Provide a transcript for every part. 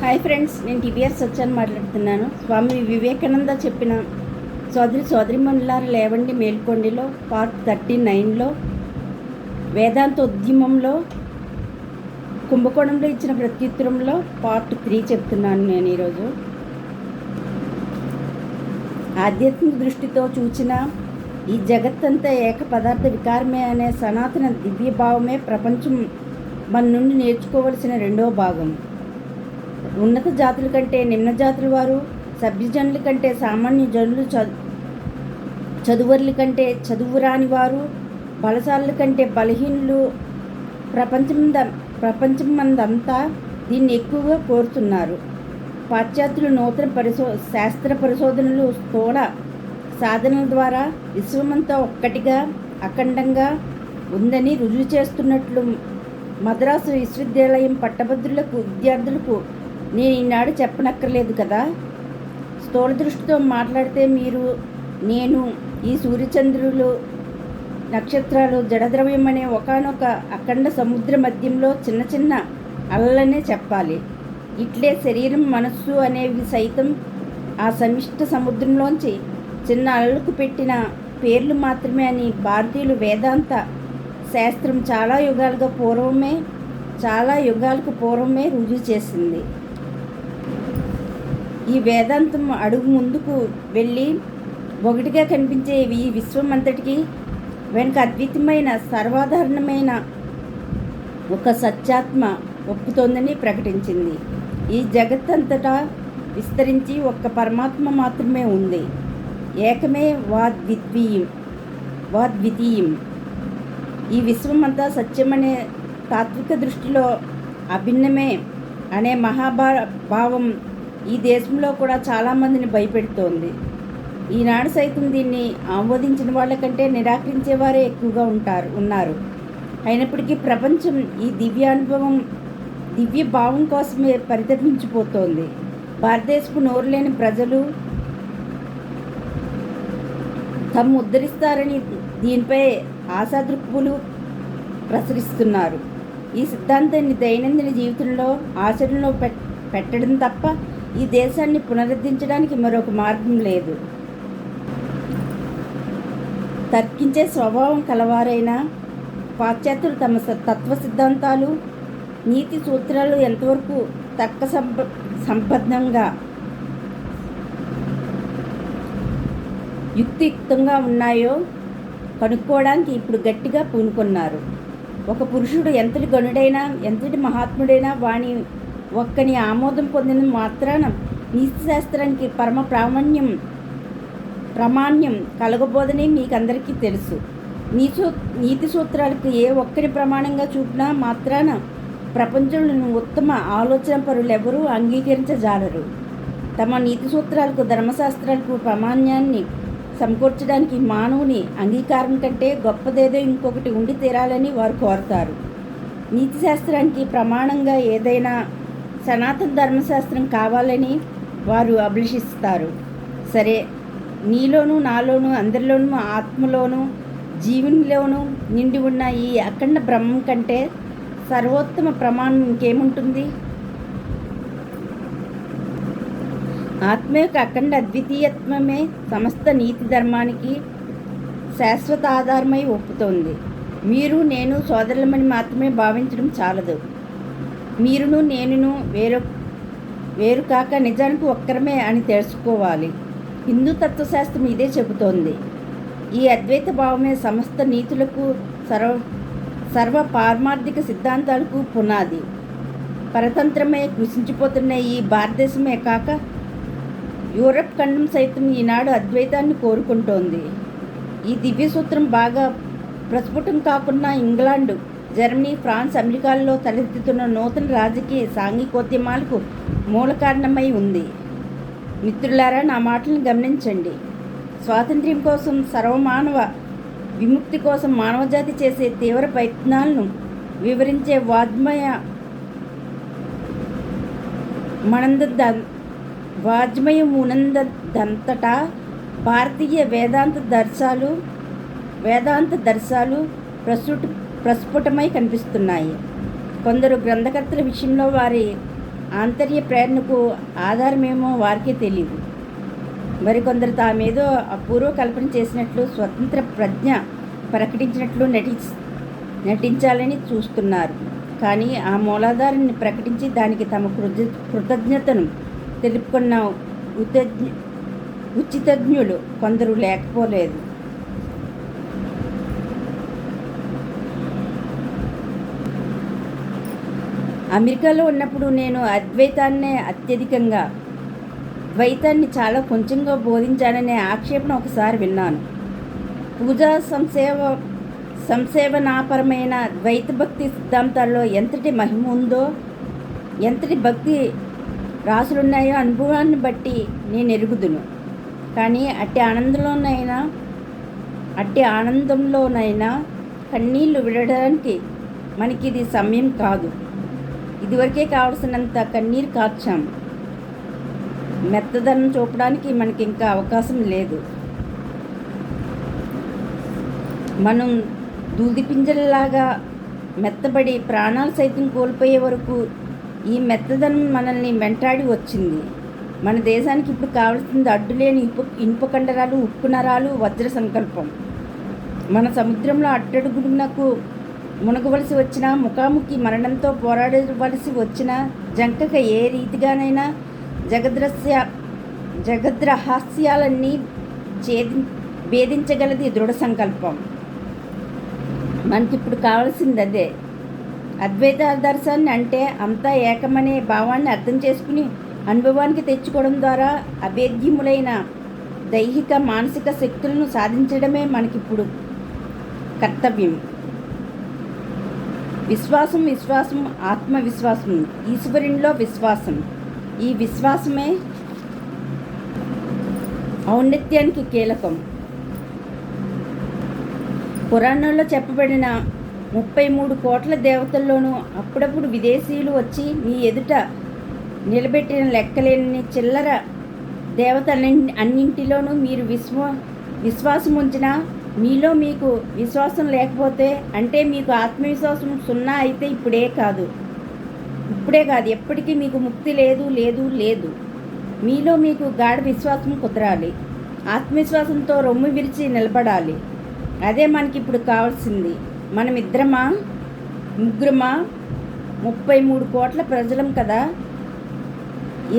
Hi friends, నేను TVR సత్యాన్ని మాట్లాడుతున్నాను. స్వామి వివేకానంద చెప్పిన సోదరిమణులారా లేవండి మేల్కొండిలో పార్ట్ 39లో వేదాంత ఉద్యమంలో కుంభకోణంలో ఇచ్చిన ప్రత్యుత్తరంలో పార్ట్ 3 చెప్తున్నాను నేను ఈరోజు. ఆధ్యాత్మిక దృష్టితో చూచిన ఈ జగత్తంతా ఏక పదార్థ వికారమే అనే సనాతన దివ్యభావమే ప్రపంచం మన నుండి నేర్చుకోవలసిన రెండవ భాగం. ఉన్నత జాతుల కంటే నిమ్న జాతుల వారు, సభ్యజనుల కంటే సామాన్య జనులు, చదువర్ల కంటే చదువురాని వారు, బలశాలుల కంటే బలహీనులు ప్రపంచమందంతా దీన్ని ఎక్కువగా కోరుతున్నారు. పాశ్చాత్యులు నూతన శాస్త్ర పరిశోధనలు, స్థూల సాధనల ద్వారా విశ్వమంతా ఒక్కటిగా అఖండంగా ఉందని రుజువు చేస్తున్నట్లు మద్రాసు విశ్వవిద్యాలయం పట్టభద్రులకు విద్యార్థులకు నేను ఈనాడు చెప్పనక్కర్లేదు కదా. స్థూల దృష్టితో మాట్లాడితే నేను ఈ సూర్యచంద్రులు, నక్షత్రాలు, జడద్రవ్యం అనే ఒకానొక అఖండ సముద్ర మధ్యంలో చిన్న చిన్న అలలనే చెప్పాలి. ఇట్లే శరీరం, మనస్సు అనేవి సైతం ఆ సమిష్ట సముద్రంలోంచి చిన్న అలలకు పెట్టిన పేర్లు మాత్రమే అని భారతీయులు వేదాంత శాస్త్రం చాలా యుగాలకు పూర్వమే రుజువు చేసింది. ఈ వేదాంతం అడుగు ముందుకు వెళ్ళి ఒకటిగా కనిపించే ఈ విశ్వం అంతటికి వెనుక అద్వితీయమైన సర్వాధారణమైన ఒక సత్యాత్మ ఒప్పుతోందని ప్రకటించింది. ఈ జగత్తంతటా విస్తరించి ఒక్క పరమాత్మ మాత్రమే ఉంది. ఏకమే వాద్వితీయం. ఈ విశ్వమంతా సత్యమనే తాత్విక దృష్టిలో అభిన్నమే అనే మహాభావం ఈ దేశంలో కూడా చాలామందిని భయపెడుతోంది. ఈనాడు సైతం దీన్ని ఆమోదించిన వాళ్ళకంటే నిరాకరించేవారే ఎక్కువగా ఉన్నారు. అయినప్పటికీ ప్రపంచం ఈ దివ్య భావం కోసమే పరితపించిపోతోంది. భారతదేశపు నోరులేని ప్రజలు తమ ఉద్ధరిస్తారని దీనిపై ఆశాదృక్పులు ప్రసరిస్తున్నారు. ఈ సిద్ధాంతాన్ని దైనందిన జీవితంలో ఆచరణలో పెట్టడం తప్ప ఈ దేశాన్ని పునరుద్ధరించడానికి మరొక మార్గం లేదు. తర్కించే స్వభావం కలవారైన పాశ్చాత్యులు తమ తత్వ సిద్ధాంతాలు, నీతి సూత్రాలు ఎంతవరకు తర్క సంబద్ధంగా యుక్తియుక్తంగా ఉన్నాయో కనుక్కోవడానికి ఇప్పుడు గట్టిగా పూనుకున్నారు. ఒక పురుషుడు ఎంతటి గణుడైనా, ఎంతటి మహాత్ముడైనా వాణి ఒక్కని ఆమోదం పొందిన మాత్రాన నీతిశాస్త్రానికి పరమ ప్రామాణ్యం కలగబోదని మీకందరికీ తెలుసు. నీతి సూత్రాలకు ఏ ఒక్కరి ప్రమాణంగా చూపినా మాత్రాన ప్రపంచంలోని ఉత్తమ ఆలోచన పరులెవరూ అంగీకరించజాలరు. తమ నీతి సూత్రాలకు, ధర్మశాస్త్రాలకు ప్రామాణ్యాన్ని సమకూర్చడానికి మానవుని అంగీకారం కంటే గొప్పదేదో ఇంకొకటి ఉండి తీరాలని వారు కోరుతారు. నీతి శాస్త్రానికి ప్రమాణంగా ఏదైనా సనాతన ధర్మశాస్త్రం కావాలని వారు అభిలషిస్తారు. సరే, నీలోనూ, నాలోనూ, అందరిలోనూ, ఆత్మలోనూ, జీవునిలోనూ నిండి ఉన్న ఈ అఖండ బ్రహ్మం కంటే సర్వోత్తమ ప్రమాణం ఇంకేముంటుంది? ఆత్మ యొక్క అఖండ అద్వితీయత్వమే సమస్త నీతి ధర్మానికి శాశ్వత ఆధారమై ఒప్పుతోంది. మీరు, నేను సోదరులమని మాత్రమే భావించడం చాలదు. మీరును నేనును వేరు కాక నిజానికి ఒక్కరమే అని తెలుసుకోవాలి. హిందూ తత్వశాస్త్రం ఇదే చెబుతోంది. ఈ అద్వైత భావమే సమస్త నీతులకు, సర్వ పారమార్థిక సిద్ధాంతాలకు పునాది. పరతంత్రమే కృషించిపోతున్న ఈ భారతదేశమే కాక యూరప్ ఖండం సైతం ఈనాడు అద్వైతాన్ని కోరుకుంటోంది. ఈ దివ్య సూత్రం బాగా ప్రస్ఫుటం కాకుండా ఇంగ్లాండ్, జర్మనీ, ఫ్రాన్స్, అమెరికాల్లో తలెత్తుతున్న నూతన రాజకీయ సాంఘికోద్యమాలకు మూల కారణమై ఉంది. మిత్రులారా, నా మాటలను గమనించండి. స్వాతంత్ర్యం కోసం, సర్వమానవ విముక్తి కోసం మానవజాతి చేసే తీవ్ర ప్రయత్నాలను వివరించే వాజ్మయమునందంతటా భారతీయ వేదాంత దర్శాలు ప్రస్ఫుటమై కనిపిస్తున్నాయి. కొందరు గ్రంథకర్తల విషయంలో వారి ఆంతర్య ప్రేరణకు ఆధారమేమో వారికే తెలియదు. మరికొందరు తామేదో అపూర్వ కల్పన చేసినట్లు, స్వతంత్ర ప్రజ్ఞ ప్రకటించినట్లు నటించాలని చూస్తున్నారు. కానీ ఆ మూలాధారాన్ని ప్రకటించి దానికి తమ కృతజ్ఞతను తెలుపుకున్న ఉచితజ్ఞులు కొందరు లేకపోలేదు. అమెరికాలో ఉన్నప్పుడు నేను అద్వైతాన్నే అత్యధికంగా, ద్వైతాన్ని చాలా కొంచెంగా బోధించాననే ఆక్షేపణ ఒకసారి విన్నాను. పూజా సంసేవనాపరమైన ద్వైత భక్తి సిద్ధాంతాల్లో ఎంతటి మహిమ ఉందో, ఎంతటి భక్తి రాసులున్నాయో అనుభవాన్ని బట్టి నేను ఎరుగుదును. కానీ అట్టి ఆనందంలోనైనా కన్నీళ్లు విడడానికి మనకిది సమయం కాదు. ఇదివరకే కావలసినంత కన్నీరు కార్చాం. మెత్తదనం చూపడానికి మనకి ఇంకా అవకాశం లేదు. మనం దూదిపింజలలాగా మెత్తబడి ప్రాణాలు సైతం కోల్పోయే వరకు ఈ మెత్తదనం మనల్ని వెంటాడి వచ్చింది. మన దేశానికి ఇప్పుడు కావాల్సింది అడ్డులేని ఇనుప కండరాలు, ఉక్కు నరాలు, వజ్ర సంకల్పం. మన సముద్రంలో అట్టడుగునకు మునగవలసి వచ్చిన, ముఖాముఖి మరణంతో పోరాడవలసి వచ్చిన జంకక ఏ రీతిగానైనా జగద్రహస్యాలన్నీ భేదించగలది దృఢ సంకల్పం. మనకిప్పుడు కావాల్సింది అదే. అద్వైత ఆదర్శాన్ని అంటే అంతా ఏకమనే భావాన్ని అర్థం చేసుకుని అనుభవానికి తెచ్చుకోవడం ద్వారా అభేద్యములైన దైహిక మానసిక శక్తులను సాధించడమే మనకిప్పుడు కర్తవ్యం. విశ్వాసం, ఆత్మవిశ్వాసం, ఈశ్వరునిలో విశ్వాసం. ఈ విశ్వాసమే ఔన్నత్యానికి కీలకం. పురాణంలో చెప్పబడిన 33 కోట్ల దేవతల్లోనూ అప్పుడప్పుడు విదేశీయులు వచ్చి మీ ఎదుట నిలబెట్టిన లెక్కలేని చిల్లర దేవత అన్నింటిలోనూ మీరు విశ్వాసం ఉంచినా, మీలో మీకు విశ్వాసం లేకపోతే, అంటే మీకు ఆత్మవిశ్వాసం 0 అయితే ఇప్పుడే కాదు ఎప్పటికీ మీకు ముక్తి లేదు. మీలో మీకు గాఢ విశ్వాసం కుదరాలి. ఆత్మవిశ్వాసంతో రొమ్ము విరిచి నిలబడాలి. అదే మనకి ఇప్పుడు కావాల్సింది. మనం ఇద్దరమా, ముగ్గురమా, 33 కోట్ల ప్రజలం కదా.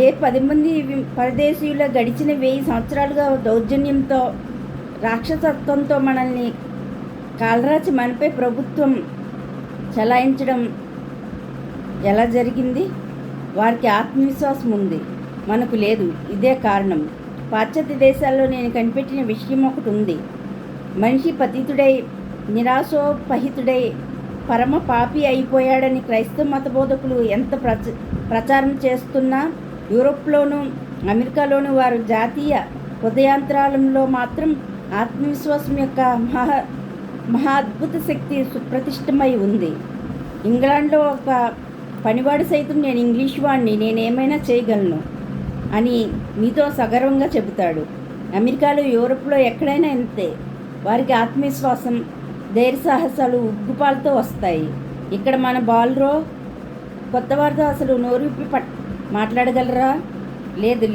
ఏ 10 మంది పరదేశీయుల గడిచిన 1000 సంవత్సరాలుగా దౌర్జన్యంతో, రాక్షసత్వంతో మనల్ని కాలరాచి మనపై ప్రభుత్వం చలాయించడం ఎలా జరిగింది? వారికి ఆత్మవిశ్వాసం ఉంది, మనకు లేదు. ఇదే కారణం. పాశ్చాత్య దేశాల్లో నేను కనిపెట్టిన విషయం ఒకటి ఉంది. మనిషి పతితుడై, నిరాశోపహితుడై, పరమ పాపి అయిపోయాడని క్రైస్తవ మత బోధకులు ఎంత ప్రచారం చేస్తున్నా, యూరోప్లోనూ అమెరికాలోనూ వారు జాతీయ హృదయాంతరాలంలో మాత్రం ఆత్మవిశ్వాసం యొక్క మహా అద్భుత శక్తి సుప్రతిష్టమై ఉంది. ఇంగ్లాండ్లో ఒక పనివాడు సైతం నేను ఇంగ్లీష్ వాడిని, నేనేమైనా చేయగలను అని మీతో సగర్వంగా చెబుతాడు. అమెరికాలో, యూరోప్లో ఎక్కడైనా అంతే. వారికి ఆత్మవిశ్వాసం, ధైర్య సాహసాలు ఉగ్గుపాలతో వస్తాయి. ఇక్కడ మన బాలురో కొత్తవారితో అసలు నోరుపి మాట్లాడగలరా?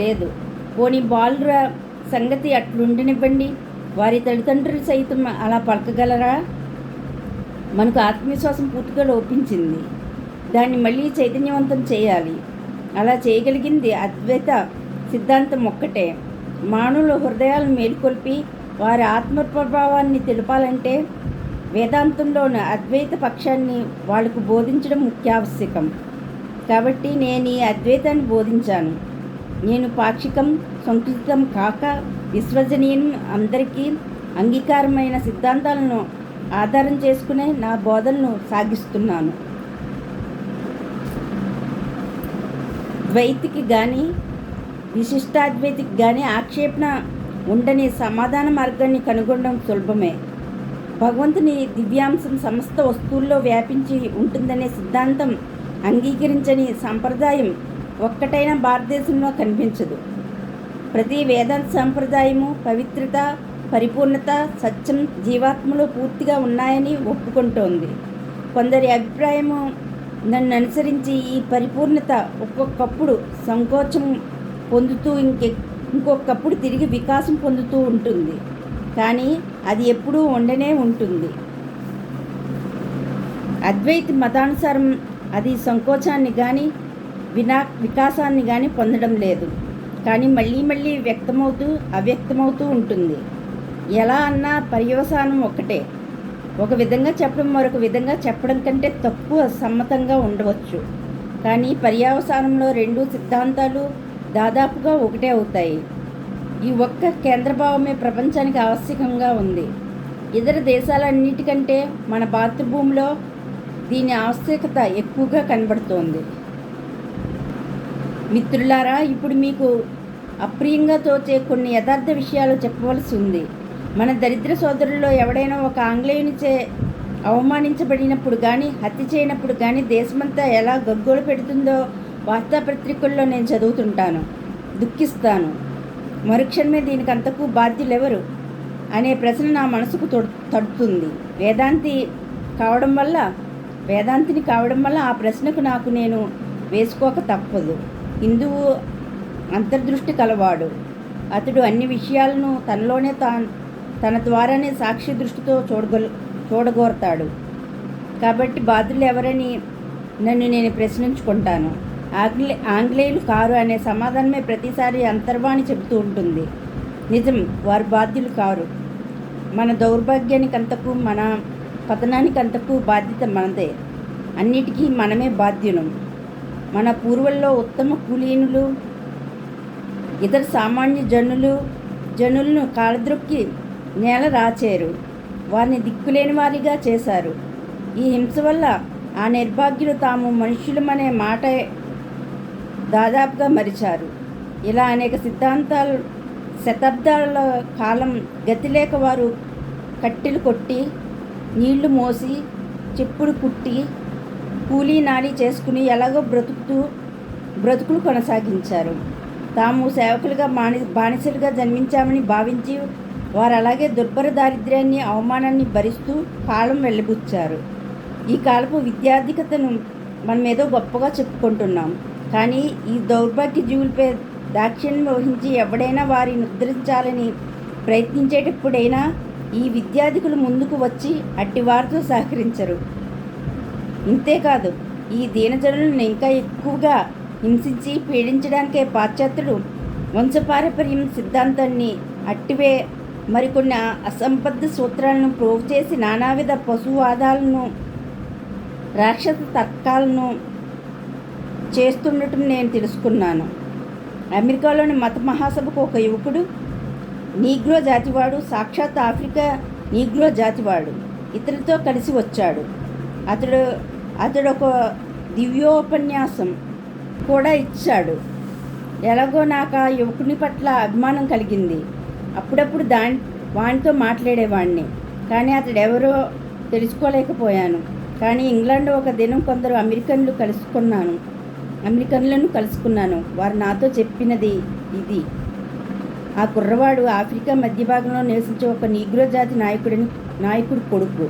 లేదు. పోనీ బాలుర సంగతి అట్లుండనివ్వండి, వారి తల్లిదండ్రులు సైతం అలా పలకగలరా? మనకు ఆత్మవిశ్వాసం పూర్తిగా లోపించింది. దాన్ని మళ్ళీ చైతన్యవంతం చేయాలి. అలా చేయగలిగింది అద్వైత సిద్ధాంతం ఒక్కటే. మానవుల హృదయాలను మేల్కొల్పి వారి ఆత్మప్రభావాన్ని తెలపాలంటే వేదాంతంలోని అద్వైత పక్షాన్ని వాళ్లకు బోధించడం ముఖ్యావశ్యకం. కాబట్టి నేను ఈ అద్వైతాన్ని బోధించాను. నేను పాక్షికం, సంకుచితం కాక విశ్వజనీయం, అందరికీ అంగీకారమైన సిద్ధాంతాలను ఆధారం చేసుకునే నా బోధనను సాగిస్తున్నాను. ద్వైతికి కానీ విశిష్టాద్వైతికి కానీ ఆక్షేపణ ఉండని సమాధాన మార్గాన్ని కనుగొనడం సులభమే. భగవంతుని దివ్యాంశం సమస్త వస్తువుల్లో వ్యాపించి ఉంటుందనే సిద్ధాంతం అంగీకరించని సంప్రదాయం ఒక్కటైనా భారతదేశంలో కనిపించదు. ప్రతి వేదాంత సంప్రదాయము పవిత్రత, పరిపూర్ణత, సత్యం జీవాత్మలో పూర్తిగా ఉన్నాయని ఒప్పుకుంటోంది. కొందరి అభిప్రాయము నన్ను అనుసరించి ఈ పరిపూర్ణత ఒక్కొక్కప్పుడు సంకోచం పొందుతూ ఇంకొకప్పుడు తిరిగి వికాసం పొందుతూ ఉంటుంది. కానీ అది ఎప్పుడూ ఉండనే ఉంటుంది. అద్వైత మతానుసారం అది సంకోచాన్ని కానీ వికాసాన్ని కానీ పొందడం లేదు. కానీ మళ్ళీ మళ్ళీ వ్యక్తమవుతూ అవ్యక్తమవుతూ ఉంటుంది. ఎలా అన్నా పర్యవసానం ఒక్కటే. ఒక విధంగా చెప్పడం మరొక విధంగా చెప్పడం కంటే తక్కువ సమ్మతంగా ఉండవచ్చు. కానీ పర్యవసానంలో రెండు సిద్ధాంతాలు దాదాపుగా ఒకటే అవుతాయి. ఈ ఒక్క కేంద్రభావమే ప్రపంచానికి ఆవశ్యకంగా ఉంది. ఇతర దేశాలన్నిటికంటే మన మాతృభూమిలో దీని ఆవశ్యకత ఎక్కువగా కనబడుతోంది. మిత్రులారా, ఇప్పుడు మీకు అప్రియంగా తోచే కొన్ని యథార్థ విషయాలు చెప్పవలసి ఉంది. మన దరిద్ర సోదరుల్లో ఎవడైనా ఒక ఆంగ్లేయునిచే అవమానించబడినప్పుడు కానీ హత్య చేయనప్పుడు కానీ దేశమంతా ఎలా గగ్గోలు పెడుతుందో వార్తాపత్రికల్లో నేను చదువుతుంటాను, దుఃఖిస్తాను. మరుక్షణమే దీనికి అంతకు బాధ్యులెవరు అనే ప్రశ్న నా మనసుకు తడుతుంది. వేదాంతిని కావడం వల్ల ఆ ప్రశ్నకు నాకు నేను వేసుకోక తప్పదు. హిందువు అంతర్దృష్టి కలవాడు. అతడు అన్ని విషయాలను తనలోనే తన ద్వారానే సాక్షి దృష్టితో చూడగోరతాడు. కాబట్టి బాధ్యులు ఎవరని నన్ను నేను ప్రశ్నించుకుంటాను. ఆంగ్లేయులు కారు అనే సమాధానమే ప్రతిసారి అంతర్వాణి చెబుతూ ఉంటుంది. నిజం, వారు బాధ్యులు కారు. మన దౌర్భాగ్యానికంతకు మన పతనానికంతకు బాధ్యత మనదే. అన్నిటికీ మనమే బాధ్యులం. మన పూర్వుల్లో ఉత్తమ కులీనులు ఇతర సామాన్య జనులను కాలద్రొక్కి నేల రాచేరు. వారిని దిక్కులేని వారిగా చేశారు. ఈ హింస వల్ల ఆ నిర్భాగ్యులు తాము మనుష్యులమనే మాట దాదాపుగా మరిచారు. ఇలా అనేక శతాబ్దాల కాలం గతిలేక వారు కట్టెలు కొట్టి, నీళ్లు మోసి, చెప్పుడు కుట్టి, కూలీ నాలి చేసుకుని ఎలాగో బ్రతుకులు కొనసాగించారు. తాము సేవకులుగా బానిసలుగా జన్మించామని భావించి వారు అలాగే దుర్భర దారిద్ర్యాన్ని అవమానాన్ని భరిస్తూ కాలం వెళ్ళబుచ్చారు. ఈ కాలపు విద్యార్థికతను మనం ఏదో గొప్పగా చెప్పుకుంటున్నాం. కానీ ఈ దౌర్భాగ్య జీవులపై దాక్షిణ్యం వహించి ఎవడైనా వారిని ఉద్ధరించాలని ప్రయత్నించేటప్పుడైనా ఈ విద్యార్థికులు ముందుకు వచ్చి అట్టి వారితో సహకరించరు. ఇంతేకాదు, ఈ దీనజనులను ఇంకా ఎక్కువగా హింసించి పీడించడానికే పాశ్చాత్యుడు వంశపారంపర్యం సిద్ధాంతాన్ని అట్టివే మరికొన్ని అసంబద్ధ సూత్రాలను ప్రోవ్ చేసి నానావిధ పశువాదాలను రాక్షస తర్కాలను చేస్తుండటం నేను తెలుసుకున్నాను. అమెరికాలోని మత మహాసభకు ఒక యువకుడు, నీగ్రో జాతివాడు, సాక్షాత్ ఆఫ్రికా నీగ్రో జాతివాడు, ఇతరులతో కలిసి వచ్చాడు. అతడు ఒక దివ్యోపన్యాసం కూడా ఇచ్చాడు. ఎలాగో నాకు ఆ యువకుని పట్ల అభిమానం కలిగింది. అప్పుడప్పుడు వానితో మాట్లాడేవాడిని, కానీ అతడెవరో తెలుసుకోలేకపోయాను. కానీ ఇంగ్లాండ్లో ఒక దినం కొందరు అమెరికన్లను కలుసుకున్నాను. వారు నాతో చెప్పినది ఇది: ఆ కుర్రవాడు ఆఫ్రికా మధ్య భాగంలో నివసించే ఒక నీగ్రో జాతి నాయకుడి కొడుకు.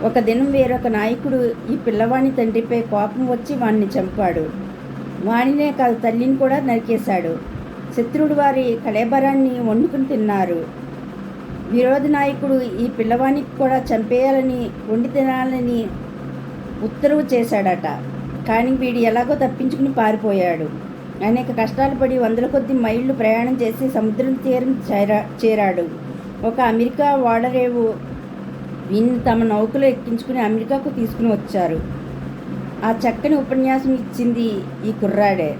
ఒక దినం వేరొక నాయకుడు ఈ పిల్లవాని తండ్రిపై కోపం వచ్చి వాణ్ణి చంపాడు. వాణినే కాదు, తల్లిని కూడా నరికేశాడు. శత్రుడు వారి కళేబరాన్ని వండుకుని తిన్నారు. విరోధి నాయకుడు ఈ పిల్లవానికి కూడా చంపేయాలని, వండి తినాలని ఉత్తర్వు చేశాడట. కానీ వీడు ఎలాగో తప్పించుకుని పారిపోయాడు. అనేక కష్టాలు పడి వందల కొద్ది మైళ్ళు ప్రయాణం చేసి సముద్రం తీరం చేరాడు. ఒక అమెరికా ఓడరేవు వీన్ని తమ నౌకలో ఎక్కించుకుని అమెరికాకు తీసుకుని వచ్చారు. ఆ చక్కని ఉపన్యాసం ఇచ్చింది ఈ కుర్రాడే.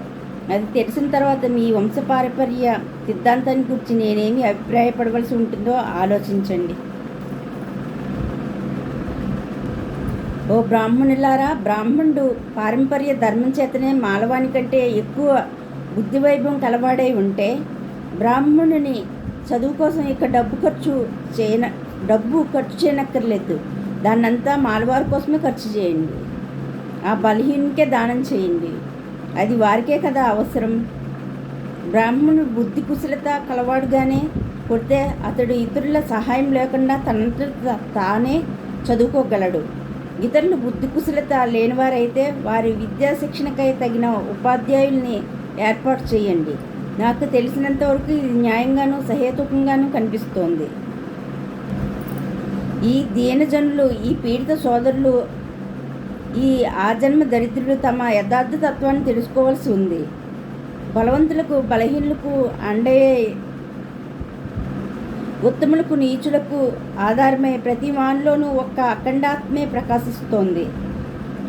అది తెలిసిన తర్వాత మీ వంశపారంపర్య సిద్ధాంతాన్ని గురించి నేనేమి అభిప్రాయపడవలసి ఉంటుందో ఆలోచించండి. ఓ బ్రాహ్మణులారా, బ్రాహ్మణుడు పారంపర్య ధర్మం చేతనే మాలవాని కంటే ఎక్కువ బుద్ధి వైభవం కలవాడై ఉంటే బ్రాహ్మణుని చదువు కోసం ఇక డబ్బు ఖర్చు చేయనక్కర్లేదు. దాన్నంతా మాలవారి కోసమే ఖర్చు చేయండి. ఆ బలహీనునికే దానం చేయండి. అది వారికే కదా అవసరం. బ్రాహ్మణుడు బుద్ధి కుశలత కలవాడుగానే కొడితే అతడు ఇతరుల సహాయం లేకుండా తనంత తానే చదువుకోగలడు. ఇతరులు బుద్ధి కుశలత లేనివారైతే వారి విద్యా శిక్షణకై తగిన ఉపాధ్యాయుల్ని ఏర్పాటు చేయండి. నాకు తెలిసినంతవరకు ఇది న్యాయంగానూ సహేతుకంగానూ కనిపిస్తోంది. ఈ దీనజనులు, ఈ పీడిత సోదరులు, ఈ ఆజన్మ దరిద్రులు తమ యథార్థ తత్వాన్ని తెలుసుకోవాల్సి ఉంది. బలవంతులకు బలహీనులకు అండే, ఉత్తములకు నీచులకు ఆధారమై ప్రతి వానిలోనూ ఒక్క అఖండాత్మే ప్రకాశిస్తోంది.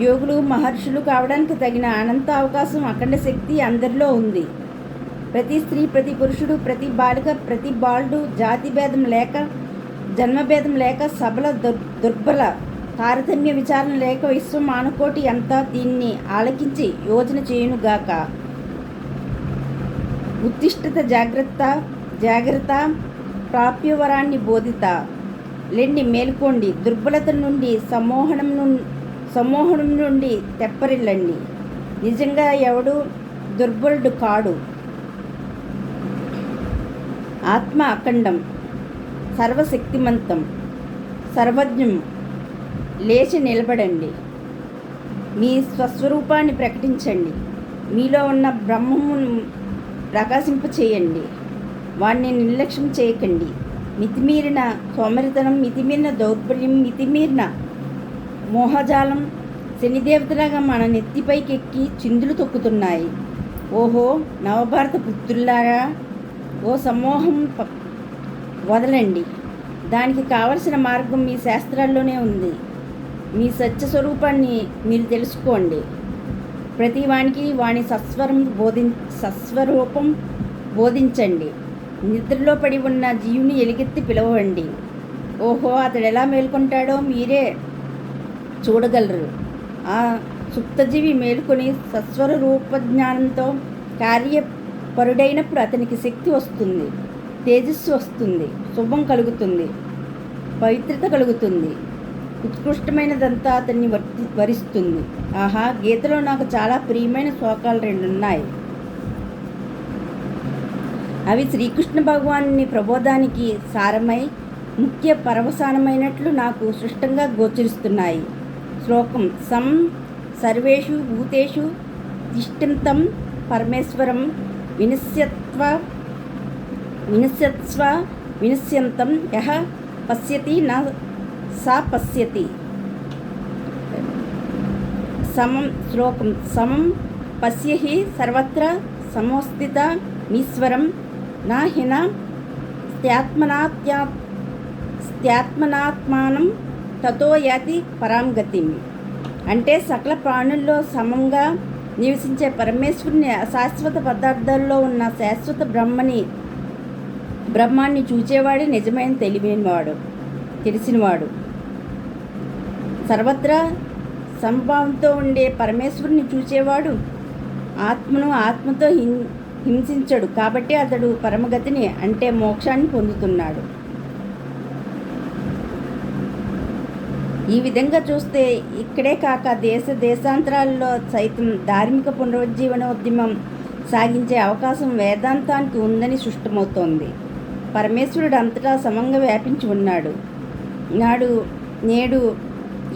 యోగులు మహర్షులు కావడానికి తగిన అనంత అవకాశం, అఖండ శక్తి అందరిలో ఉంది. ప్రతి స్త్రీ, ప్రతి పురుషుడు, ప్రతి బాలిక, ప్రతి బాలుడు జాతి భేదం లేక, జన్మభేదం లేక, సబల దుర్బల తారతమ్య విచారణ లేక విశ్వ మానకోటి అంతా దీన్ని ఆలకించి యోచన చేయునుగాక. ఉత్తిష్టత జాగ్రత్త ప్రాప్యవరాన్ని బోధిత. లెండి మేల్కోండి, దుర్బలత నుండి సమ్మోహనం నుండి తెప్పరిల్లండి. నిజంగా ఎవడు దుర్బలుడు కాడు. ఆత్మ అఖండం, సర్వశక్తిమంతం, సర్వజ్ఞం. లేచి నిలబడండి, మీ స్వస్వరూపాన్ని ప్రకటించండి. మీలో ఉన్న బ్రహ్మమును ప్రకాశింపచేయండి. వాణ్ణి నిర్లక్ష్యం చేయకండి. మితిమీరిన సోమరితనం, మితిమీరిన దౌర్బల్యం, మితిమీరిన మోహజాలం శనిదేవతలాగా మన నెత్తిపైకి ఎక్కి చిందులు తొక్కుతున్నాయి. ఓహో నవభారత పుత్రులారా, ఓ సమ్మోహం వదలండి. దానికి కావలసిన మార్గం మీ శాస్త్రాల్లోనే ఉంది. మీ సత్య స్వరూపాన్ని మీరు తెలుసుకోండి. ప్రతి వానికి వాని సస్వరూపం బోధించండి. నిద్రలో పడి ఉన్న జీవుని ఎలుగెత్తి పిలవండి. ఓహో అతడు ఎలా మేల్కొంటాడో మీరే చూడగలరు. ఆ సుప్తజీవి మేలుకొని సస్వర రూపజ్ఞానంతో కార్యపరుడైనప్పుడు అతనికి శక్తి వస్తుంది, తేజస్సు వస్తుంది, శుభం కలుగుతుంది, పవిత్రత కలుగుతుంది, ఉత్కృష్టమైనదంతా అతన్ని వరిస్తుంది. ఆహా, గీతలో నాకు చాలా ప్రియమైన శ్లోకాలు 2 ఉన్నాయి. అవి శ్రీకృష్ణ భగవానుని ప్రబోధానికి సారమై ముఖ్య పరవసానమైనట్లు నాకు స్పష్టంగా గోచరిస్తున్నాయి. శ్లోకం: సం సర్వేషు భూతేషు తిష్టంతం పరమేశ్వరం వినశ్యత్స్వ వినశ్యంతం యః పశ్యతి న సా పశ్యతి. శ్లోకం: సమం పశ్యహి సర్వత్ర సమోస్థితమీశ్వరం నా హిన స్థాత్మనాత్మానం తతో యాతి పరాం గతిం. అంటే సకల ప్రాణుల్లో సమంగా నివసించే పరమేశ్వరుని అశాశ్వత పదార్థాల్లో ఉన్న శాశ్వత బ్రహ్మాన్ని చూచేవాడే నిజమైన తెలిసినవాడు. సర్వత్రా సంభావంతో ఉండే పరమేశ్వరుని చూచేవాడు ఆత్మతో హింసించడు. కాబట్టి అతడు పరమగతిని అంటే మోక్షాన్ని పొందుతున్నాడు. ఈ విధంగా చూస్తే ఇక్కడే కాక దేశాంతరాల్లో సైతం ధార్మిక పునరుజ్జీవనోద్యమం సాగించే అవకాశం వేదాంతానికి ఉందని స్పష్టమవుతోంది. పరమేశ్వరుడు అంతటా సమంగా వ్యాపించి ఉన్నాడు. నేడు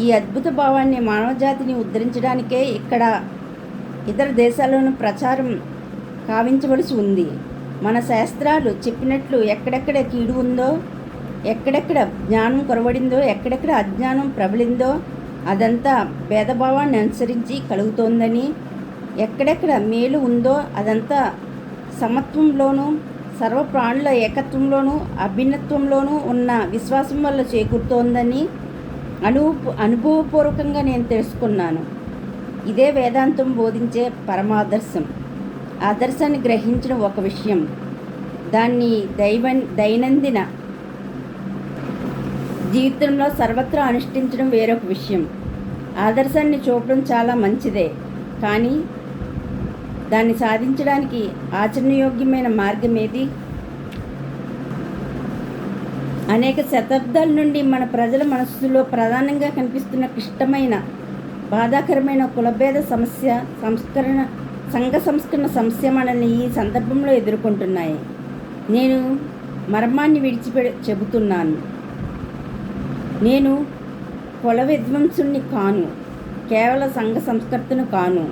ఈ అద్భుత భావాన్ని మానవజాతిని ఉద్ధరించడానికే ఇక్కడ ఇతర దేశాల్లోనూ ప్రచారం కావించవలసి ఉంది. మన శాస్త్రాలు చెప్పినట్లు ఎక్కడెక్కడ కీడు ఉందో, ఎక్కడెక్కడ జ్ఞానం కొరవడిందో, ఎక్కడెక్కడ అజ్ఞానం ప్రబలిందో అదంతా భేదభావాన్ని అనుసరించి కలుగుతోందని, ఎక్కడెక్కడ మేలు ఉందో అదంతా సమత్వంలోనూ సర్వప్రాణుల ఏకత్వంలోనూ అభిన్నత్వంలోనూ ఉన్న విశ్వాసం వల్ల చేకూరుతోందని అనుభవపూర్వకంగా నేను తెలుసుకున్నాను. ఇదే వేదాంతం బోధించే పరమాదర్శం. ఆదర్శాన్ని గ్రహించడం ఒక విషయం, దాన్ని దైనందిన జీవితంలో సర్వత్రా అనుష్ఠించడం వేరొక విషయం. ఆదర్శాన్ని చూపడం చాలా మంచిదే, కానీ దాన్ని సాధించడానికి ఆచరణయోగ్యమైన మార్గం ఏది? అనేక శతాబ్దాల నుండి మన ప్రజల మనస్సులో ప్రధానంగా కనిపిస్తున్న క్లిష్టమైన బాధాకరమైన కులభేద సమస్య, సంఘ సంస్కరణ సమస్య మనల్ని ఈ సందర్భంలో ఎదుర్కొంటున్నాయి. నేను మర్మాన్ని చెబుతున్నాను. నేను కుల విద్వాంసుని కాను, కేవల సంఘ సంస్కర్తను కాను.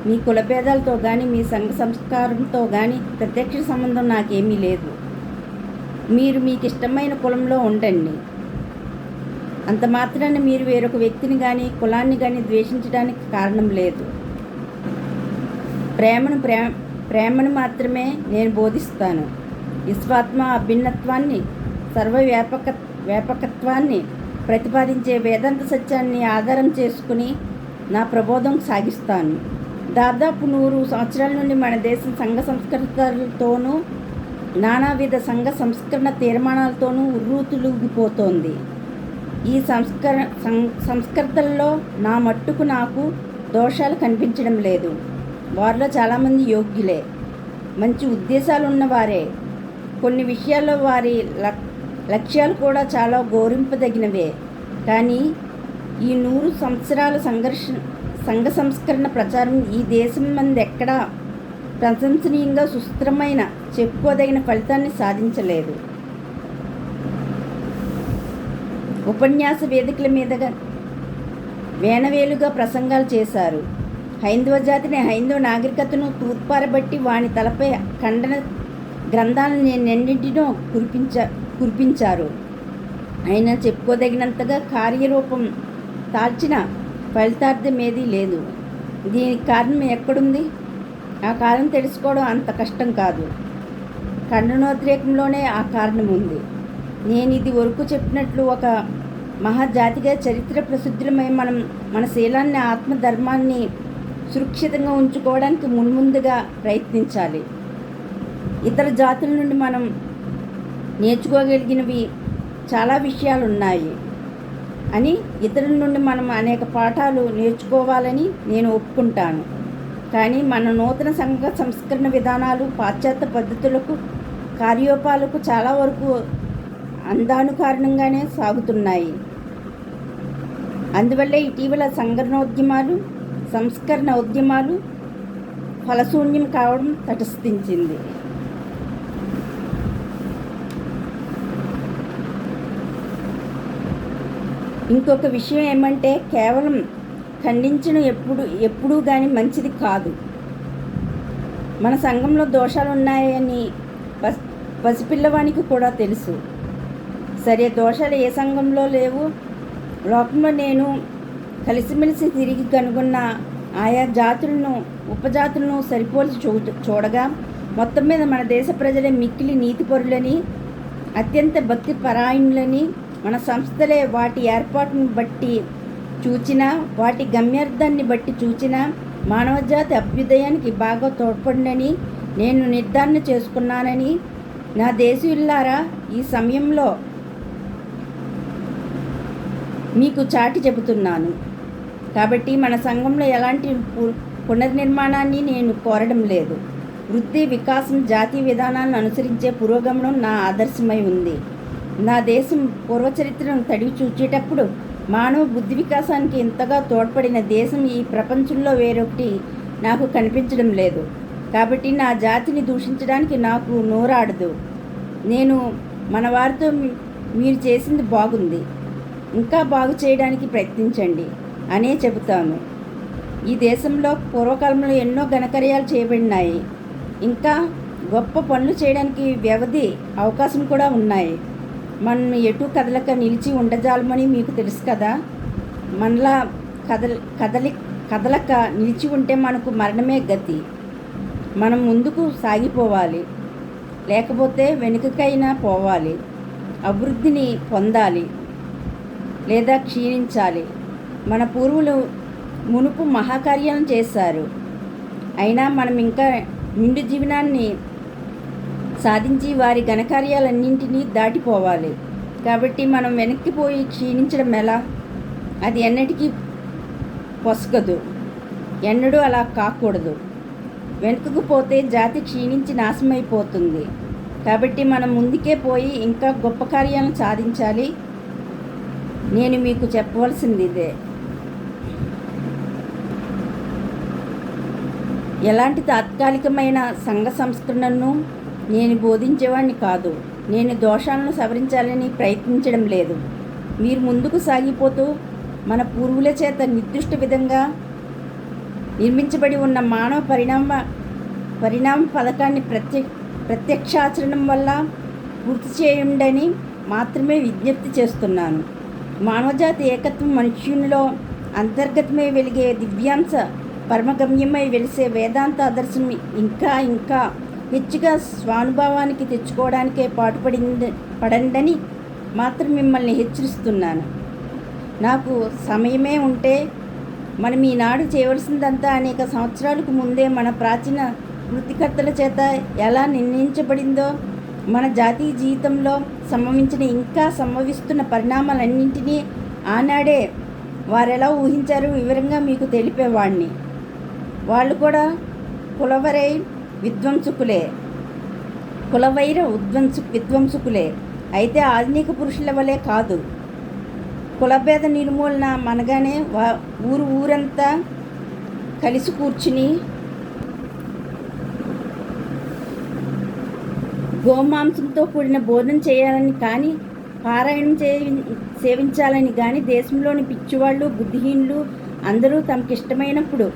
మీ కులభేదాలతో కానీ మీ సంఘ సంస్కారంతో కానీ ప్రత్యక్ష సంబంధం నాకేమీ లేదు. మీరు మీకు ఇష్టమైన కులంలో ఉండండి. అంత మాత్రాన మీరు వేరొక వ్యక్తిని కానీ కులాన్ని కానీ ద్వేషించడానికి కారణం లేదు. ప్రేమను మాత్రమే నేను బోధిస్తాను. విశ్వాత్మ అభిన్నత్వాన్ని, వ్యాపకత్వాన్ని ప్రతిపాదించే వేదాంత సత్యాన్ని ఆధారం చేసుకుని నా ప్రబోధం సాగిస్తాను. దాదాపు 100 సంవత్సరాల నుండి మన దేశం సంఘ సంస్కృతులతోనూ నానావిధ సంఘ సంస్కరణ తీర్మానాలతోనూ ఉర్రూతులుగిపోతోంది. ఈ సంస్కర్తల్లో నా మట్టుకు నాకు దోషాలు కనిపించడం లేదు. వారిలో చాలామంది యోగ్యులే, మంచి ఉద్దేశాలు ఉన్నవారే. కొన్ని విషయాల్లో వారి లక్ష్యాలు కూడా చాలా గౌరవింపదగినవే. కానీ ఈ 100 సంవత్సరాల సంఘ సంస్కరణ ప్రచారం ఈ దేశం మంది ఎక్కడా ప్రశంసనీయంగా సుస్థిరమైన చెప్పుకోదగిన ఫలితాన్ని సాధించలేదు. ఉపన్యాస వేదికల మీదుగా వేనవేలుగా ప్రసంగాలు చేశారు. హైందవ జాతిని, హైందవ నాగరికతను తూర్పారబట్టి వాని తలపై ఖండన గ్రంథాలను ఎన్నింటినో కురిపించారు. అయినా చెప్పుకోదగినంతగా కార్యరూపం దాల్చిన ఫలితార్థం ఏదీ లేదు. దీనికి కారణం ఎక్కడుంది? ఆ కారణం తెలుసుకోవడం అంత కష్టం కాదు. ఖండనోద్రేకంలోనే ఆ కారణం ఉంది. నేను ఇది వరకు చెప్పినట్లు ఒక మహాజాతిగా చరిత్ర ప్రసిద్ధులమై మన శీలాన్ని, ఆత్మధర్మాన్ని సురక్షితంగా ఉంచుకోవడానికి మున్ముందుగా ప్రయత్నించాలి. ఇతర జాతుల నుండి మనం నేర్చుకోగలిగినవి చాలా విషయాలు ఉన్నాయి అని, ఇతరుల నుండి మనం అనేక పాఠాలు నేర్చుకోవాలని నేను ఒప్పుకుంటాను. కానీ మన నూతన సంఘ సంస్కరణ విధానాలు పాశ్చాత్య పద్ధతులకు, కార్యోపాలకు చాలా వరకు అందానుకారణంగానే సాగుతున్నాయి. అందువల్లే ఇటీవల సంస్కరణ ఉద్యమాలు ఫలశూన్యం కావడం తటస్థించింది. ఇంకొక విషయం ఏమంటే, కేవలం ఖండించడం ఎప్పుడూ కానీ మంచిది కాదు. మన సంఘంలో దోషాలు ఉన్నాయని పసిపిల్లవానికి కూడా తెలుసు. సరే, దోషాలు ఏ సంఘంలో లేవు? లోకంలో నేను కలిసిమెలిసి తిరిగి కనుగొన్న ఆయా జాతులను, ఉపజాతులను సరిపోల్చి చూడగా మొత్తం మీద మన దేశ ప్రజలే మిక్కిలి నీతిపరులని, అత్యంత భక్తి పరాయణులని, మన సంస్థలే వాటి ఏర్పాటును బట్టి చూచినా, వాటి గమ్యార్థాన్ని బట్టి చూచినా మానవజాతి అభ్యుదయానికి బాగా తోడ్పడినని నేను నిర్ధారణ చేసుకున్నానని నా దేశీయులారా ఈ సమయంలో మీకు చాటి చెబుతున్నాను. కాబట్టి మన సంఘంలో ఎలాంటి పునర్నిర్మాణాన్ని నేను కోరడం లేదు. వృద్ధి, వికాసం, జాతీయ విధానాలను అనుసరించే పురోగమనం నా ఆదర్శమై ఉంది. నా దేశం పూర్వచరిత్రను తడివి చూచేటప్పుడు మానవ బుద్ధి వికాసానికి ఇంతగా తోడ్పడిన దేశం ఈ ప్రపంచంలో వేరొకటి నాకు కనిపించడం లేదు. కాబట్టి నా జాతిని దూషించడానికి నాకు నోరాడదు. నేను మన వారితో మీరు చేసింది బాగుంది, ఇంకా బాగు చేయడానికి ప్రయత్నించండి అనే చెబుతాను. ఈ దేశంలో పూర్వకాలంలో ఎన్నో ఘనకార్యాలు చేయబడినాయి. ఇంకా గొప్ప పనులు చేయడానికి వ్యవధి, అవకాశం కూడా ఉన్నాయి. మనం ఎటు కదలక నిలిచి ఉండజాలమని మీకు తెలుసు కదా. మనలా కదలక నిలిచి ఉంటే మనకు మరణమే గతి. మనం ముందుకు సాగిపోవాలి, లేకపోతే వెనుకకైనా పోవాలి. అభివృద్ధిని పొందాలి లేదా క్షీణించాలి. మన పూర్వులు మునుపు మహాకార్యాలను చేశారు. అయినా మనం ఇంకా నిండు జీవనాన్ని సాధించి వారి ఘనకార్యాలన్నింటినీ దాటిపోవాలి. కాబట్టి మనం వెనక్కిపోయి క్షీణించడం ఎలా? అది ఎన్నటికీ పొసగదు. ఎన్నడూ అలా కాకూడదు. వెనుకకు పోతే జాతి క్షీణించి నాశనమైపోతుంది. కాబట్టి మనం ముందుకే పోయి ఇంకా గొప్ప కార్యాలను సాధించాలి. నేను మీకు చెప్పవలసింది ఇదే. ఎలాంటి తాత్కాలికమైన సంఘ సంస్కరణను నేను బోధించేవాడిని కాదు. నేను దోషాలను సవరించాలని ప్రయత్నించడం లేదు. మీరు ముందుకు సాగిపోతూ మన పూర్వుల చేత నిర్దిష్ట విధంగా నిర్మించబడి ఉన్న మానవ పరిణామ పథకాన్ని ప్రత్యక్షాచరణం వల్ల పూర్తి చేయండని మాత్రమే విజ్ఞప్తి చేస్తున్నాను. మానవజాతి ఏకత్వం మనుష్యునిలో అంతర్గతమై వెలిగే దివ్యాంశ పరమగమ్యమై వెలిసే వేదాంత ఆదర్శం ఇంకా ఇంకా హెచ్చుగా స్వానుభవానికి తెచ్చుకోవడానికే పడండని మాత్రం మిమ్మల్ని హెచ్చరిస్తున్నాను. నాకు సమయమే ఉంటే మనం ఈనాడు చేయవలసిందంతా అనేక సంవత్సరాలకు ముందే మన ప్రాచీన వృత్తికర్తల చేత ఎలా నిర్ణయించబడిందో, మన జాతీయ జీవితంలో సంభవించిన ఇంకా సంభవిస్తున్న పరిణామాలన్నింటినీ ఆనాడే వారెలా ఊహించారో వివరంగా మీకు తెలిపేవాడిని. వాళ్ళు కూడా కులవైర విద్వంసుకులే. అయితే ఆధునిక పురుషుల వలె కాదు. కులభేద నిర్మూలన మనగానే ఊరంతా కలిసి కూర్చుని గోమాంసంతో కూడిన భోజనం చేయాలని కానీ, పారాయణం సేవించాలని కానీ దేశంలోని పిచ్చివాళ్ళు, బుద్ధిహీనులు అందరూ తమకి ఇష్టమైనప్పుడు,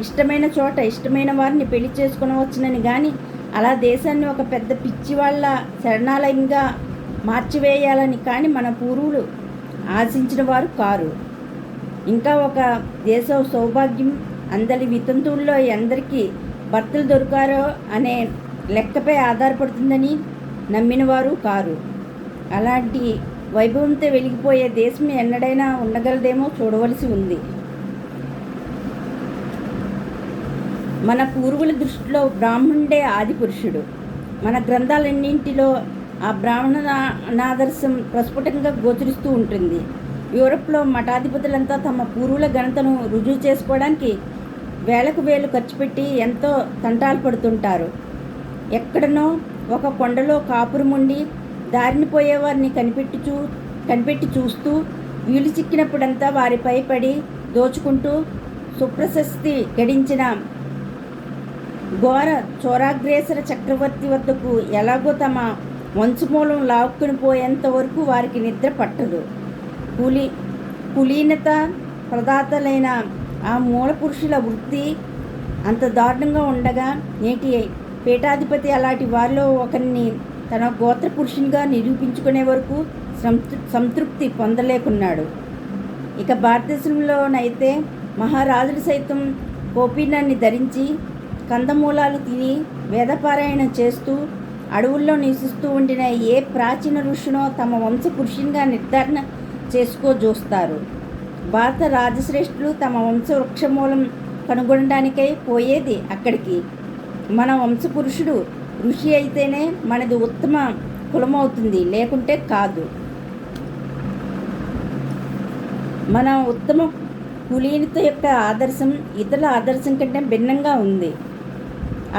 ఇష్టమైన చోట, ఇష్టమైన వారిని పెళ్లి చేసుకునవచ్చునని కానీ, అలా దేశాన్ని ఒక పెద్ద పిచ్చివాళ్ళ శరణాలయంగా మార్చివేయాలని కానీ మన పూర్వులు ఆశించిన వారు కారు. ఇంకా ఒక దేశ సౌభాగ్యం అందరి వితంతువుల్లో ఎందరికీ భర్తలు దొరికారో అనే లెక్కపై ఆధారపడుతుందని నమ్మినవారు కారు. అలాంటి వైభవంతో వెలిగిపోయే దేశం ఎన్నడైనా ఉండగలదేమో చూడవలసి ఉంది. మన పూర్వుల దృష్టిలో బ్రాహ్మణుడే ఆది పురుషుడు. మన గ్రంథాలన్నింటిలో ఆ బ్రాహ్మణాదర్శం ప్రస్ఫుటంగా గోచరిస్తూ ఉంటుంది. యూరప్లో మఠాధిపతులంతా తమ పూర్వుల ఘనతను రుజువు చేసుకోవడానికి వేలకు వేలు ఖర్చు పెట్టి ఎంతో తంటాలు పడుతుంటారు. ఎక్కడనో ఒక కొండలో కాపురముండి దారిని పోయేవారిని కనిపెట్టి చూస్తూ వీలు చిక్కినప్పుడంతా వారిపై పడి దోచుకుంటూ సుప్రశస్తి గడించిన ఘోర చోరాగ్రేసర చక్రవర్తి వద్దకు ఎలాగో తమ వంశమూలం లాక్కుని పోయేంత వరకు వారికి నిద్ర పట్టదు. కులీనత ప్రదాతలైన ఆ మూల పురుషుల వృత్తి అంత దారుణంగా ఉండగా నేటి పీఠాధిపతి అలాంటి వారిలో ఒకరిని తన గోత్ర పురుషునిగా నిరూపించుకునే వరకు సంతృప్తి పొందలేకున్నాడు. ఇక భారతదేశంలోనైతే మహారాజులు సైతం కోపీనాన్ని ధరించి కందమూలాలు తిని వేదపారాయణం చేస్తూ అడవుల్లో నివసిస్తూ ఉండిన ఏ ప్రాచీన ఋషునో తమ వంశ పురుషునిగా నిర్ధారణ చేసుకోజూస్తారు. భారత రాజశ్రేష్ఠులు తమ వంశ వృక్షమూలం కనుగొనడానికై పోయేది అక్కడికి. మన వంశపురుషుడు ఋషి అయితేనే మనది ఉత్తమ కులమవుతుంది, లేకుంటే కాదు. మన ఉత్తమ కులీనత యొక్క ఆదర్శం ఇతరుల ఆదర్శం కంటే భిన్నంగా ఉంది.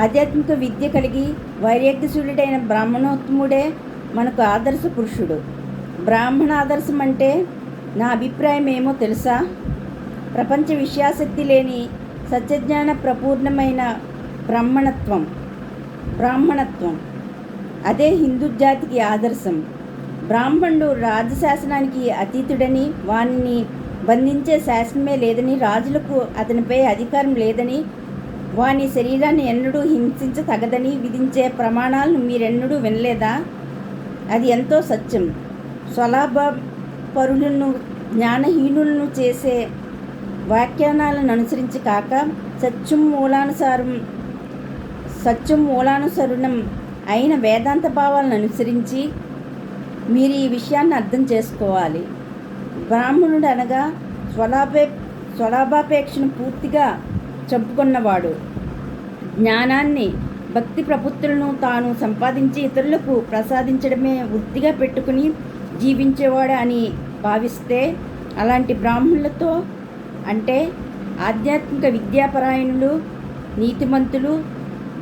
ఆధ్యాత్మిక విద్య కలిగి వైరాగ్యశూరుడైన బ్రాహ్మణోత్తముడే మనకు ఆదర్శ పురుషుడు. బ్రాహ్మణ ఆదర్శం అంటే నా అభిప్రాయం ఏమో తెలుసా? ప్రపంచ విషయాసక్తి లేని సత్యజ్ఞాన ప్రపూర్ణమైన బ్రాహ్మణత్వం అదే హిందూ జాతికి ఆదర్శం. బ్రాహ్మణుడు రాజశాసనానికి అతీతుడని, వానిని బంధించే శాసనమే లేదని, రాజులకు అతనిపై అధికారం లేదని, వాని శరీరాన్ని ఎన్నడూ హింసించతగదని విధించే ప్రమాణాలను మీరెన్నడూ వినలేదా? అది ఎంతో సత్యం. స్వలాభ పరులను, జ్ఞానహీనులను చేసే వ్యాఖ్యానాలను అనుసరించి కాక సత్యం మూలానుసరణం అయిన వేదాంత భావాలను అనుసరించి మీరు ఈ విషయాన్ని అర్థం చేసుకోవాలి. బ్రాహ్మణుడు అనగా స్వలాభాపేక్షను పూర్తిగా చంపుకున్నవాడు. జ్ఞానాన్ని, భక్తి ప్రపత్తులను తాను సంపాదించి ఇతరులకు ప్రసాదించడమే వృత్తిగా పెట్టుకుని జీవించేవాడు అని భావిస్తే, అలాంటి బ్రాహ్మణులతో అంటే ఆధ్యాత్మిక విద్యాపరాయణులు, నీతిమంతులు,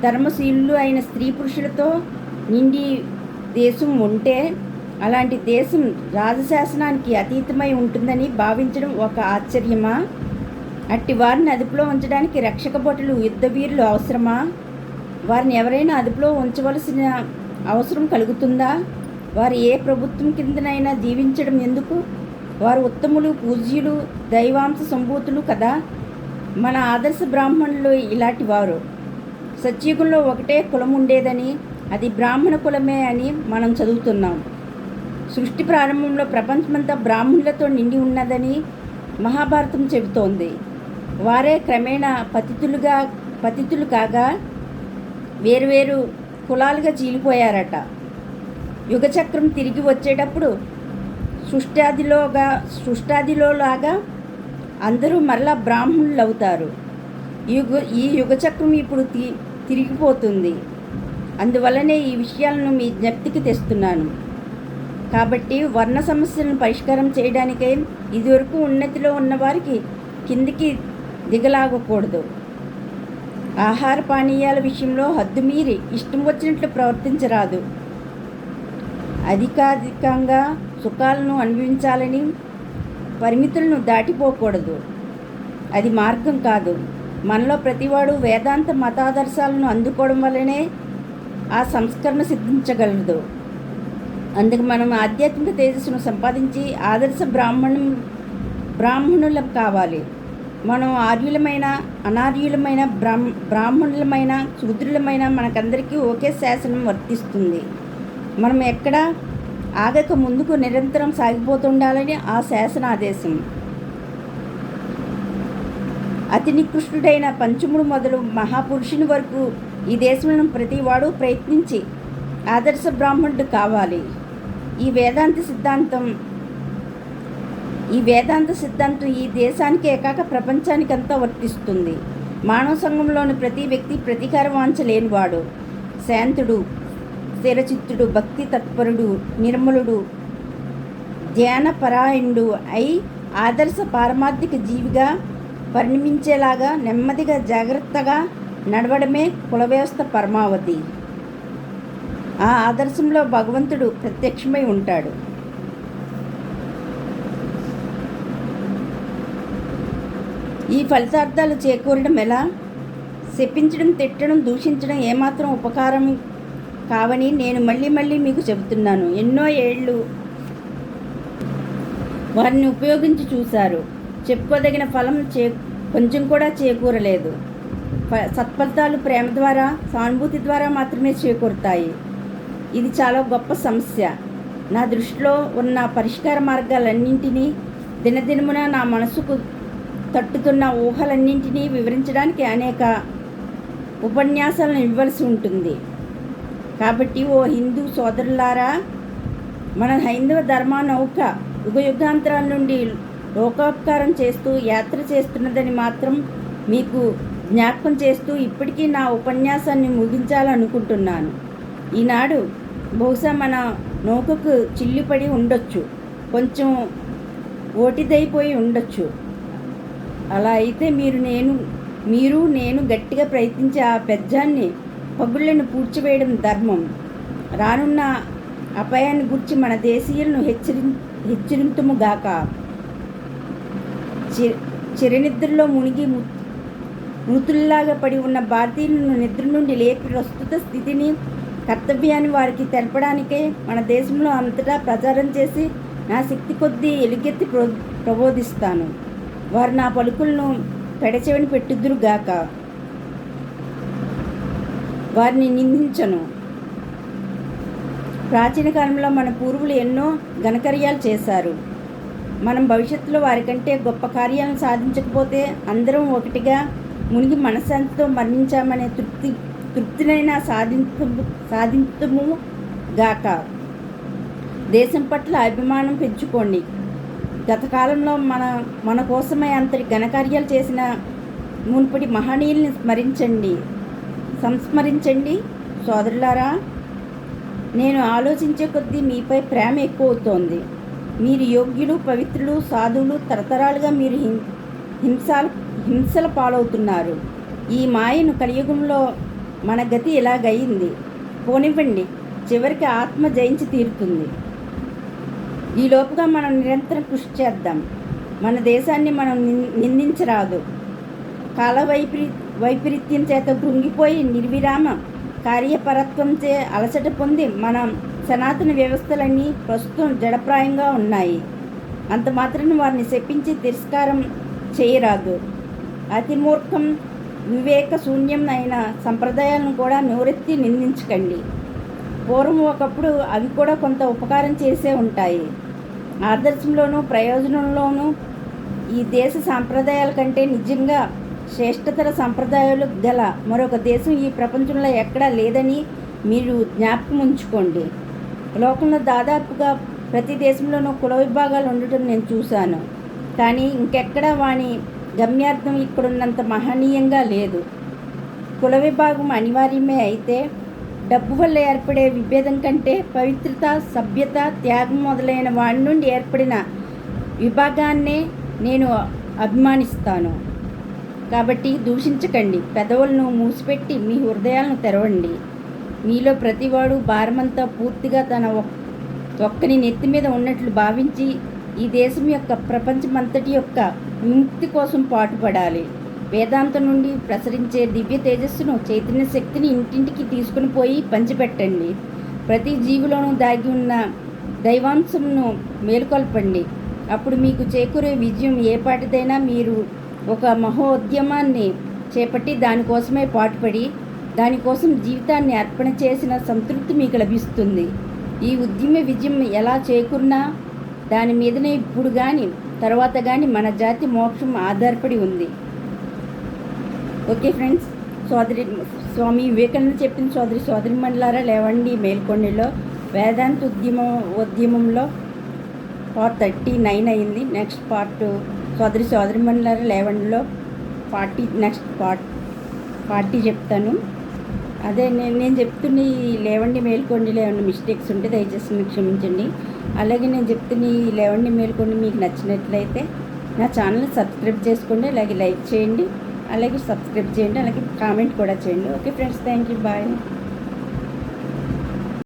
ధర్మశీలులు అయిన స్త్రీ పురుషులతో నిండి దేశం ఉంటే, అలాంటి దేశం రాజశాసనానికి అతీతమై ఉంటుందని భావించడం ఒక ఆశ్చర్యమా? అట్టి వారిని అదుపులో ఉంచడానికి రక్షక భటులు, యుద్ధవీరులు అవసరమా? వారిని ఎవరైనా అదుపులో ఉంచవలసిన అవసరం కలుగుతుందా? వారు ఏ ప్రభుత్వం కిందనైనా జీవించడం ఎందుకు? వారు ఉత్తములు, పూజ్యులు, దైవాంశ సంభూతులు కదా. మన ఆదర్శ బ్రాహ్మణులు ఇలాంటి వారు. సత్యుగంలో ఒకటే కులం ఉండేదని, అది బ్రాహ్మణ కులమే అని మనం చదువుతున్నాం. సృష్టి ప్రారంభంలో ప్రపంచమంతా బ్రాహ్మణులతో నిండి ఉన్నదని మహాభారతం చెబుతోంది. వారే క్రమేణా పతితులు కాగా వేరువేరు కులాలుగా చీలిపోయారట. యుగచక్రం తిరిగి వచ్చేటప్పుడు సృష్టాదిలోలాగా అందరూ మరలా బ్రాహ్మణులు అవుతారు. ఈ యుగచక్రం ఇప్పుడు తిరిగిపోతుంది. అందువల్లనే ఈ విషయాలను మీ జ్ఞప్తికి తెస్తున్నాను. కాబట్టి వర్ణ సమస్యలను పరిష్కారం చేయడానికై ఇదివరకు ఉన్నతిలో ఉన్నవారికి కిందికి దిగలాగకూడదు. ఆహార పానీయాల విషయంలో హద్దుమీరి ఇష్టం వచ్చినట్లు ప్రవర్తించరాదు. అధికాధికంగా సుఖాలను అనుభవించాలని పరిమితులను దాటిపోకూడదు. అది మార్గం కాదు. మనలో ప్రతివాడు వేదాంత మతాదర్శాలను అందుకోవడం వల్లనే ఆ సంస్కరణ సిద్ధించగలదు. అందుకు మనం ఆధ్యాత్మిక తేజస్సును సంపాదించి ఆదర్శ బ్రాహ్మణులం కావాలి. మనం ఆర్యులమైన, అనార్యులమైన, బ్రాహ్మణులమైన, శూద్రులమైన మనకందరికీ ఒకే శాసనం వర్తిస్తుంది. మనం ఎక్కడ ఆగక ముందుకు నిరంతరం సాగిపోతుండాలని ఆ శాసనాదేశం. అతి నికృష్టుడైన పంచముడు మొదలు మహాపురుషుని వరకు ఈ దేశంలో ప్రతివాడు ప్రయత్నించి ఆదర్శ బ్రాహ్మణుడు కావాలి. ఈ వేదాంత సిద్ధాంతం ఈ దేశానికి ఏకాక ప్రపంచానికంతా వర్తిస్తుంది. మానవ సంఘంలోని ప్రతి వ్యక్తి ప్రతీకార వాంఛ లేనివాడు, శాంతుడు, స్థిరచిత్తుడు, భక్తి తత్పరుడు, నిర్మలుడు, ధ్యానపరాయణుడు అయి ఆదర్శ పారమార్థిక జీవిగా పరిణమించేలాగా నెమ్మదిగా జాగ్రత్తగా నడవడమే కులవ్యవస్థ పరమావధి. ఆ ఆదర్శంలో భగవంతుడు ప్రత్యక్షమై ఉంటాడు. ఈ ఫలితార్థాలు చేకూరడం ఎలా? శపించడం, తిట్టడం, దూషించడం ఏమాత్రం ఉపకారం కావని నేను మళ్ళీ మీకు చెబుతున్నాను. ఎన్నో ఏళ్ళు వారిని ఉపయోగించి చూశారు. చెప్పుకోదగిన ఫలం కొంచెం కూడా చేకూరలేదు. సత్ఫలితాలు ప్రేమ ద్వారా, సానుభూతి ద్వారా మాత్రమే చేకూరుతాయి. ఇది చాలా గొప్ప సమస్య. నా దృష్టిలో ఉన్న పరిష్కార మార్గాలన్నింటినీ, దినదినమున నా మనసుకు తట్టుతున్న ఊహలన్నింటినీ వివరించడానికి అనేక ఉపన్యాసాలను ఇవ్వవలసి ఉంటుంది. కాబట్టి ఓ హిందూ సోదరులారా, మన హైందవ ధర్మ నౌక యుగయుగాంతరాల నుండి లోకోపకారం చేస్తూ యాత్ర చేస్తున్నదని మాత్రం మీకు జ్ఞాపకం చేస్తూ ఇప్పటికీ నా ఉపన్యాసాన్ని ముగించాలనుకుంటున్నాను. ఈనాడు బహుశా మన నౌకకు చిల్లిపడి ఉండొచ్చు, కొంచెం ఓటిదైపోయి ఉండొచ్చు. అలా అయితే మీరు నేను గట్టిగా ప్రయత్నించి ఆ పెద్దాన్ని పగుళ్లను పూడ్చివేయడం ధర్మం. రానున్న అపాయాన్ని గురించి మన దేశీయులను హెచ్చరింతుముగాక. చిరనిద్రలో మునిగి మృతుల్లాగా పడి ఉన్న భారతీయులను నిద్ర నుండి లేపి ప్రస్తుత స్థితిని, కర్తవ్యాన్ని వారికి తెలపడానికే మన దేశంలో అంతటా ప్రచారం చేసి నా శక్తి కొద్దీ ఎలుగెత్తి ప్రబోధిస్తాను. వారు నా పలుకులను పెడచెవిని పెట్టుదురుగాక. వారిని నిందించను. ప్రాచీన కాలంలో మన పూర్వులు ఎన్నో ఘనకార్యాలు చేశారు. మనం భవిష్యత్తులో వారికంటే గొప్ప కార్యాలను సాధించకపోతే అందరం ఒకటిగా మునిగి మనశ్శాంతితో మరణించామనే తృప్తినైనా సాధించుము గాక. దేశం పట్ల అభిమానం పెంచుకోండి. గత కాలంలో మన కోసమే అంతటి ఘనకార్యాలు చేసిన మునుపటి మహనీయుల్ని సంస్మరించండి. సోదరులారా, నేను ఆలోచించే కొద్దీ మీపై ప్రేమ ఎక్కువ అవుతోంది. మీరు యోగ్యులు, పవిత్రులు, సాధువులు. తరతరాలుగా మీరు హింసల పాలవుతున్నారు. ఈ మాయను కలియుగంలో మన గతి ఇలాగయింది. పోనివ్వండి, చివరికి ఆత్మ జయించి తీరుతుంది. ఈ లోపుగా మనం నిరంతరం కృషి చేద్దాం. మన దేశాన్ని మనం నిందించరాదు. కాల వైపరీత్యం చేత కృంగిపోయి నిర్విరామ కార్యపరత్వంచే అలసట పొంది మన సనాతన వ్యవస్థలన్నీ ప్రస్తుతం జడప్రాయంగా ఉన్నాయి. అంత మాత్రాన వారిని శపించి తిరస్కారం చేయరాదు. అతి మూర్ఖం వివేక శూన్యం అయిన సంప్రదాయాలను కూడా నోరెత్తి నిందించకండి. పూర్వం ఒకప్పుడు అవి కూడా కొంత ఉపకారం చేసే ఉంటాయి. ఆదర్శంలోనూ ప్రయోజనంలోనూ ఈ దేశ సాంప్రదాయాల కంటే నిజంగా శ్రేష్టతర సంప్రదాయాలు గల మరొక దేశం ఈ ప్రపంచంలో ఎక్కడా లేదని మీరు జ్ఞాపకం ఉంచుకోండి. లోకంలో దాదాపుగా ప్రతి దేశంలోనూ కుల విభాగాలు ఉండటం నేను చూశాను. కానీ ఇంకెక్కడా వాని గమ్యార్థం ఇక్కడున్నంత మహనీయంగా లేదు. కుల విభాగం అనివార్యమే, అయితే డబ్బు వల్ల ఏర్పడే విభేదం కంటే పవిత్రత, సభ్యత, త్యాగం మొదలైన వాడి నుండి ఏర్పడిన విభాగాన్నే నేను అభిమానిస్తాను. కాబట్టి దూషించకండి. పెదవులను మూసిపెట్టి మీ హృదయాలను తెరవండి. మీలో ప్రతివాడు భారమంతా పూర్తిగా తన ఒక్కని నెత్తి మీద ఉన్నట్లు భావించి ఈ దేశం యొక్క ప్రపంచమంతటి యొక్క విముక్తి కోసం పాటుపడాలి. వేదాంతం నుండి ప్రసరించే దివ్య తేజస్సును, చైతన్య శక్తిని ఇంటింటికి తీసుకుని పోయి పంచిపెట్టండి. ప్రతి జీవిలోనూ దాగి ఉన్న దైవాంశంను మేలుకొల్పండి. అప్పుడు మీకు చేకూరే విజయం ఏపాటిదైనా మీరు ఒక మహోద్యమాన్ని చేపట్టి దానికోసమే పాటుపడి దానికోసం జీవితాన్ని అర్పణ చేసిన సంతృప్తి మీకు లభిస్తుంది. ఈ ఉద్యమ విజయం ఎలా చేకూరినా దాని మీదనే ఇప్పుడు కానీ తర్వాత కానీ మన జాతి మోక్షం ఆధారపడి ఉంది. ఓకే ఫ్రెండ్స్, స్వామి వివేకానంద చెప్పిన సోదరిమణులారా, లేవండి మేల్కొండలో వేదాంత ఉద్యమంలో పార్ట్ 39 అయింది. నెక్స్ట్ పార్ట్ సోదరిమణులారా లేవండిలో నెక్స్ట్ పార్టీ చెప్తాను. అదే నేను చెప్తున్న ఈ లేవండి మేల్కొండిలో ఏమైనా మిస్టేక్స్ ఉంటే దయచేసి మీకు క్షమించండి. అలాగే నేను చెప్తున్న ఈ లేవండి మేల్కొండి మీకు నచ్చినట్లయితే నా ఛానల్ని సబ్స్క్రైబ్ చేసుకోండి, అలాగే లైక్ చేయండి, అలాగే సబ్స్క్రైబ్ చేయండి, అలాగే కామెంట్ కూడా చేయండి. Okay friends, thank you, bye.